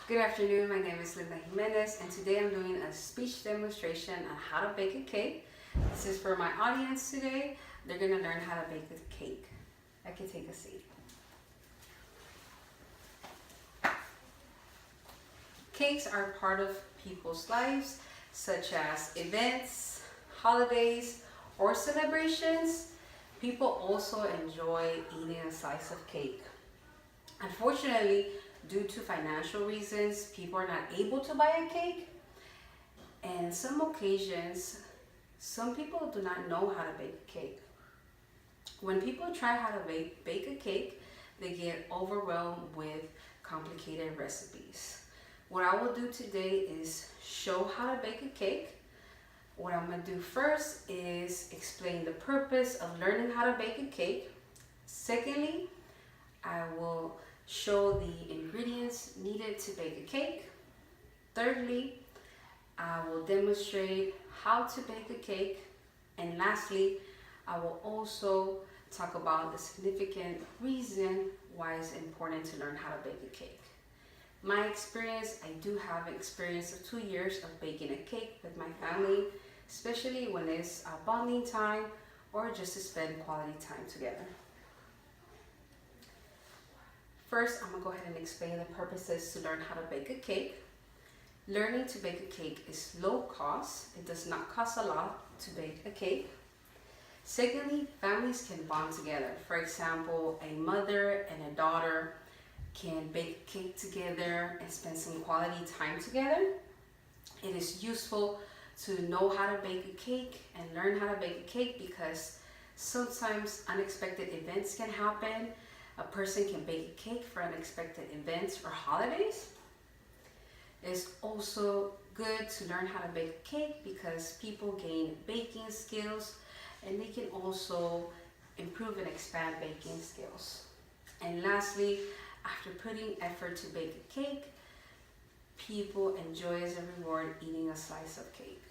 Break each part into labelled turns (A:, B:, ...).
A: Good afternoon, my name is Linda Jimenez and today I'm doing a speech demonstration on how to bake a cake. This is for my audience today. They're going to learn how to bake a cake. I can take a seat. Cakes are part of people's lives, such as events, holidays, or celebrations. People also enjoy eating a slice of cake. Unfortunately, due to financial reasons, people are not able to buy a cake. And some occasions, some people do not know how to bake a cake. When people try how to bake a cake, they get overwhelmed with complicated recipes. What I will do today is show how to bake a cake. What I'm going to do first is explain the purpose of learning how to bake a cake. Secondly, I will show the ingredients needed to bake a cake. Thirdly, I will demonstrate how to bake a cake. And lastly, I will also talk about the significant reason why it's important to learn how to bake a cake. My experience, I do have experience of 2 years of baking a cake with my family, especially when it's a bonding time or just to spend quality time together. First, I'm going to go ahead and explain the purposes to learn how to bake a cake. Learning to bake a cake is low cost. It does not cost a lot to bake a cake. Secondly, families can bond together. For example, a mother and a daughter can bake a cake together and spend some quality time together. It is useful to know how to bake a cake and learn how to bake a cake because sometimes unexpected events can happen. A person can bake a cake for unexpected events or holidays. It's also good to learn how to bake a cake because people gain baking skills and they can also improve and expand baking skills. And lastly, after putting effort to bake a cake, people enjoy as a reward eating a slice of cake.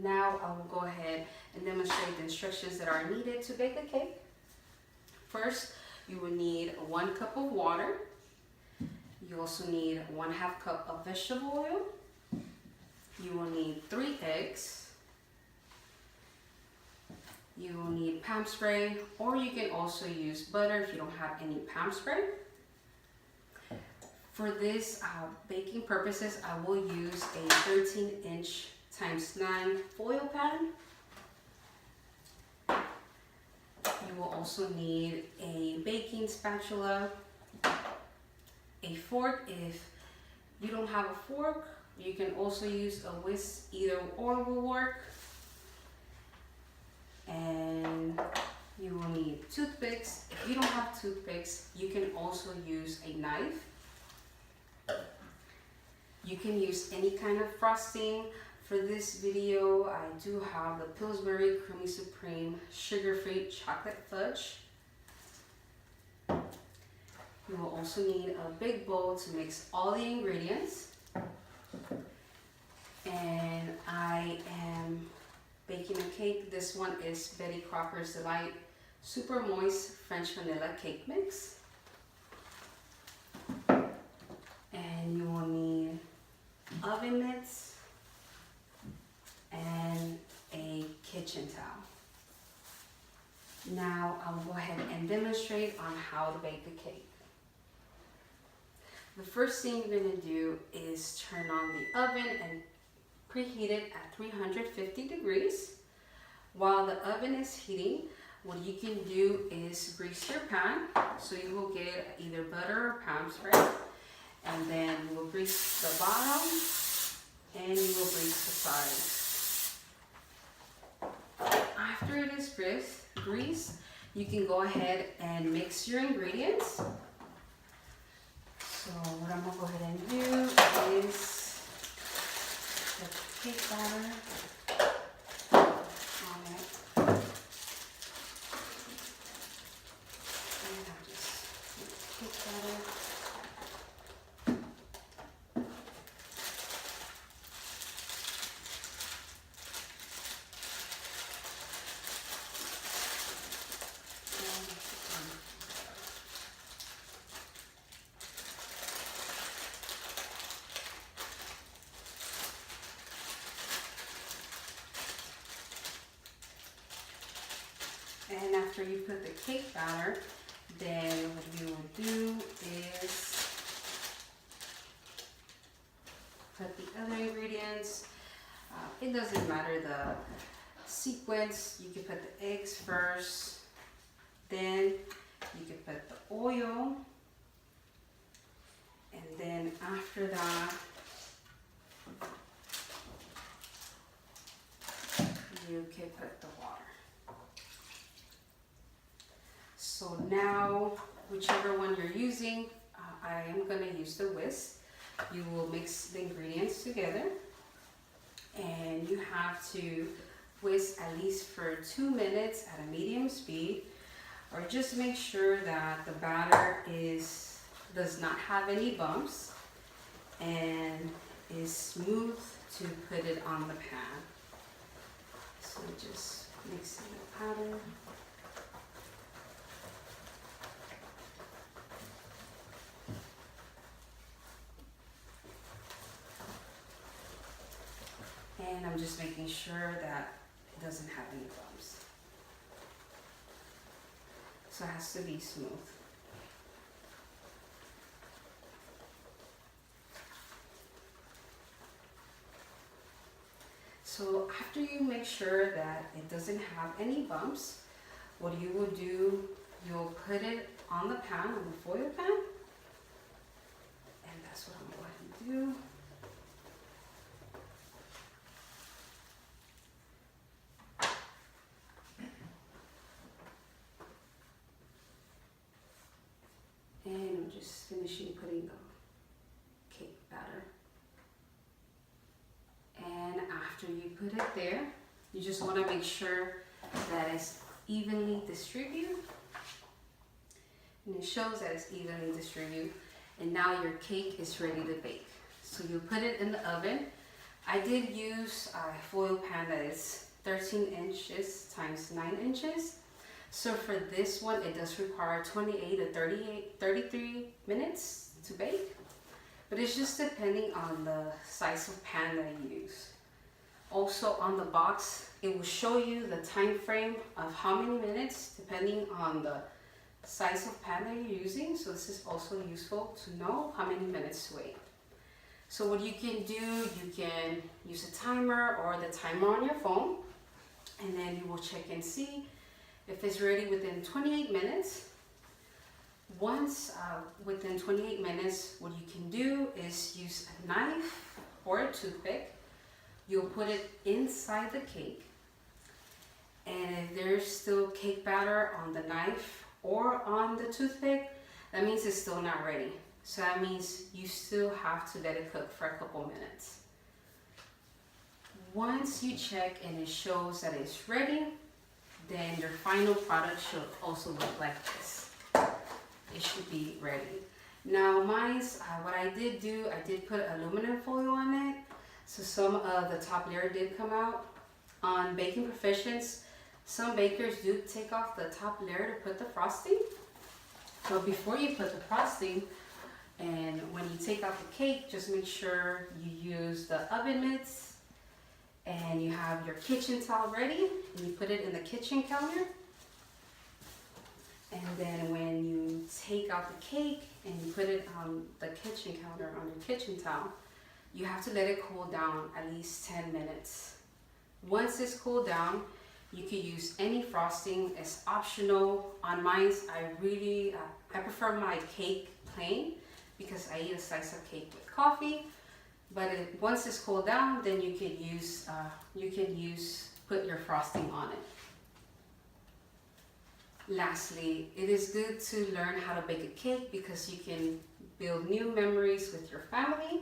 A: Now I will go ahead and demonstrate the instructions that are needed to bake a cake. First, you will need 1 cup of water. You also need 1/2 cup of vegetable oil. You will need 3 eggs. You will need Pam spray, or you can also use butter if you don't have any Pam spray. For this baking purposes, I will use a 13-inch ×9 foil pan. You will also need a baking spatula, a fork. If you don't have a fork, you can also use a whisk, either or will work. And you will need toothpicks. If you don't have toothpicks, you can also use a knife. You can use any kind of frosting. For this video, I do have the Pillsbury Creamy Supreme Sugar-Free Chocolate Fudge. You will also need a big bowl to mix all the ingredients. And I am baking a cake. This one is Betty Crocker's Delight Super Moist French Vanilla Cake Mix. And you will need oven mitts and a kitchen towel. Now I will go ahead and demonstrate on how to bake a cake. The first thing you're going to do is turn on the oven and preheat it at 350 degrees. While the oven is heating, what you can do is grease your pan. So you will get either butter or Pam spray. And then you will grease the bottom and you will grease the sides. After it is greased, you can go ahead and mix your ingredients. So what I'm going to go ahead and do is put the cake batter on it. And I'll just make the cake batter. after you put the cake batter, then what you will do is put the other ingredients. It doesn't matter the sequence. You can put the eggs first, then you can put the oil, and then after that you can put the water. So now, whichever one you're using, I am going to use the whisk. You will mix the ingredients together, and you have to whisk at least for 2 minutes at a medium speed, or just make sure that the batter does not have any bumps and is smooth to put it on the pan. So just mixing the batter. And I'm just making sure that it doesn't have any bumps. So it has to be smooth. So after you make sure that it doesn't have any bumps, what you will do, you'll put it on the pan, on the foil pan. And that's what I'm going to do. And I'm just finishing putting the cake batter. And after you put it there, you just want to make sure that it's evenly distributed. And it shows that it's evenly distributed. And now your cake is ready to bake. So you put it in the oven. I did use a foil pan that is 13 inches times 9 inches. So for this one, it does require 28 to 33 minutes to bake. But it's just depending on the size of pan that you use. Also on the box, it will show you the time frame of how many minutes depending on the size of pan that you're using. So this is also useful to know how many minutes to wait. So what you can do, you can use a timer or the timer on your phone, and then you will check and see if it's ready within 28 minutes. Once within 28 minutes, what you can do is use a knife or a toothpick. You'll put it inside the cake, and if there's still cake batter on the knife or on the toothpick, that means it's still not ready. So that means you still have to let it cook for a couple minutes. Once you check and it shows that it's ready, then your final product should also look like this. It should be ready. Now mine's, what I did do, I did put aluminum foil on it. So some of the top layer did come out. On Baking Proficients, some bakers do take off the top layer to put the frosting. But before you put the frosting, and when you take out the cake, just make sure you use the oven mitts and you have your kitchen towel ready, and you put it in the kitchen counter. And then when you take out the cake and you put it on the kitchen counter on your kitchen towel, you have to let it cool down at least 10 minutes. Once it's cooled down, you can use any frosting. It's optional. On mine, I prefer my cake plain because I eat a slice of cake with coffee. But once it's cooled down, then you can put your frosting on it. Lastly, it is good to learn how to bake a cake because you can build new memories with your family.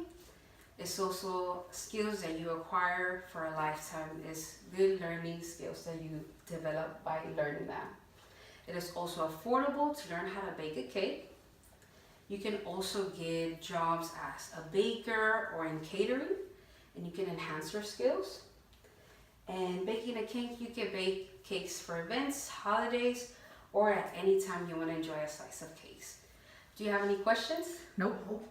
A: It's also skills that you acquire for a lifetime. It's good learning skills that you develop by learning that. It is also affordable to learn how to bake a cake. You can also get jobs as a baker or in catering, and you can enhance your skills. And baking a cake, you can bake cakes for events, holidays, or at any time you want to enjoy a slice of cakes. Do you have any questions?
B: Nope.